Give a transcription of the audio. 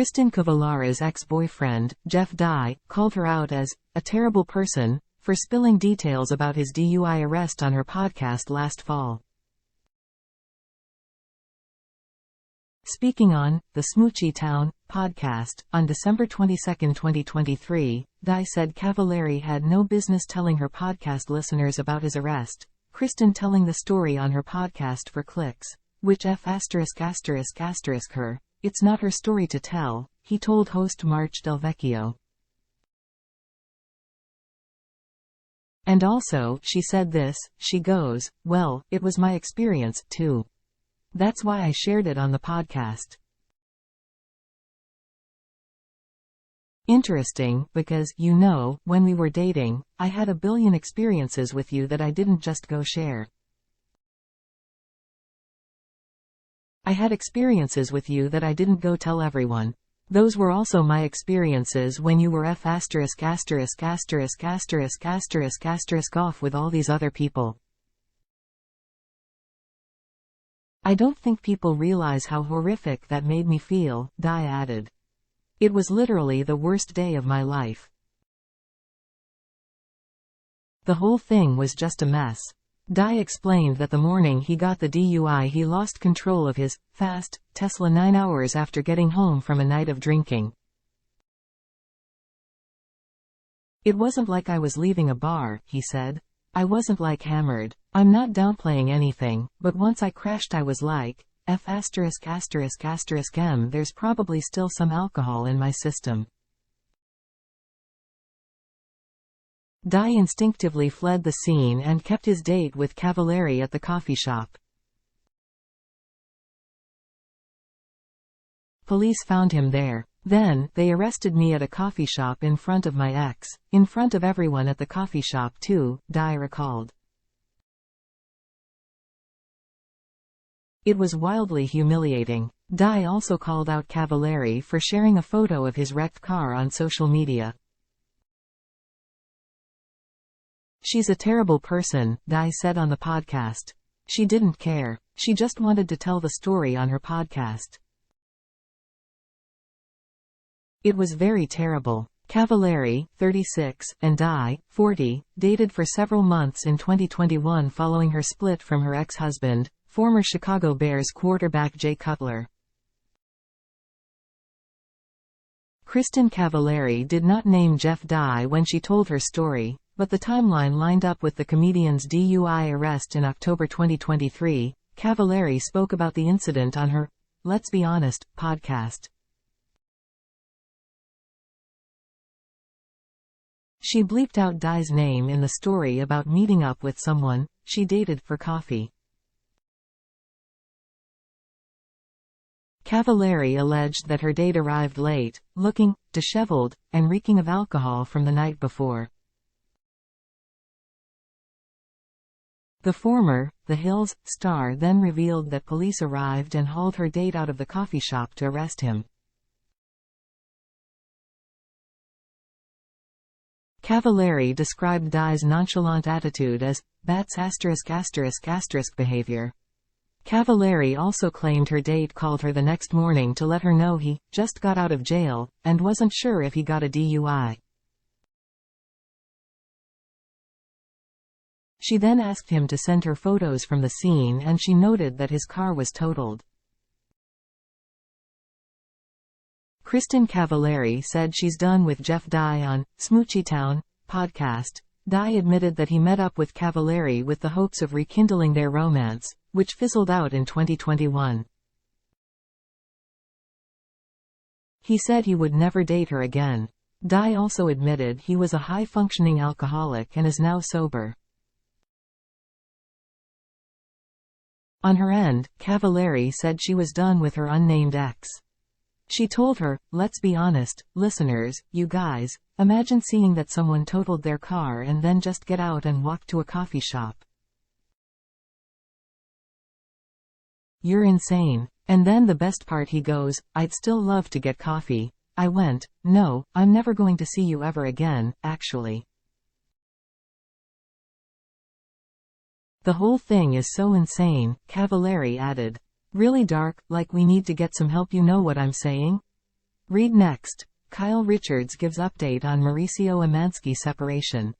Kristin Cavallari's ex-boyfriend, Jeff Dye, called her out as a terrible person for spilling details about his DUI arrest on her podcast last fall. Speaking on the SmoochieTown podcast on December 22, 2023, Dye said Cavallari had no business telling her podcast listeners about his arrest, Kristin telling the story on her podcast for clicks, which her. It's not her story to tell, he told host March Delvecchio. And also, she said this, she goes, well, it was my experience, too. That's why I shared it on the podcast. Interesting, because, you know, when we were dating, I had a billion experiences with you that I didn't just go share. I had experiences with you that I didn't go tell everyone. Those were also my experiences when you were off with all these other people. I don't think people realize how horrific that made me feel, Dye added. It was literally the worst day of my life. The whole thing was just a mess. Dye explained that the morning he got the DUI he lost control of his fast Tesla 9 hours after getting home from a night of drinking. It wasn't like I was leaving a bar, he said. I wasn't like hammered. I'm not downplaying anything, but once I crashed I was like, there's probably still some alcohol in my system. Dye instinctively fled the scene and kept his date with Cavallari at the coffee shop. Police found him there. Then, they arrested me at a coffee shop in front of my ex, in front of everyone at the coffee shop too, Dye recalled. It was wildly humiliating. Dye also called out Cavallari for sharing a photo of his wrecked car on social media. She's a terrible person, Dye said on the podcast. She didn't care. She just wanted to tell the story on her podcast. It was very terrible. Cavallari, 36, and Dye, 40, dated for several months in 2021 following her split from her ex-husband, former Chicago Bears quarterback Jay Cutler. Kristin Cavallari did not name Jeff Dye when she told her story, but the timeline lined up with the comedian's DUI arrest in October 2023. Cavallari spoke about the incident on her Let's Be Honest podcast. She bleeped out Dye's name in the story about meeting up with someone she dated for coffee. Cavallari alleged that her date arrived late, looking disheveled, and reeking of alcohol from the night before. The former, The Hills, star then revealed that police arrived and hauled her date out of the coffee shop to arrest him. Cavallari described Dye's nonchalant attitude as "bats behavior." Cavallari also claimed her date called her the next morning to let her know he just got out of jail, and wasn't sure if he got a DUI. She then asked him to send her photos from the scene and she noted that his car was totaled. Kristin Cavallari said she's done with Jeff Dye on SmoochieTown podcast. Dye admitted that he met up with Cavallari with the hopes of rekindling their romance, which fizzled out in 2021. He said he would never date her again. Dye also admitted he was a high-functioning alcoholic and is now sober. On her end, Cavallari said she was done with her unnamed ex. She told her, "Let's be honest, listeners, you guys, imagine seeing that someone totaled their car and then just get out and walk to a coffee shop. You're insane." And then the best part, he goes, "I'd still love to get coffee." I went, "No, I'm never going to see you ever again, actually. The whole thing is so insane," Cavallari added. "Really dark, like we need to get some help, you know what I'm saying?" Read next. Kyle Richards gives update on Mauricio Umansky separation.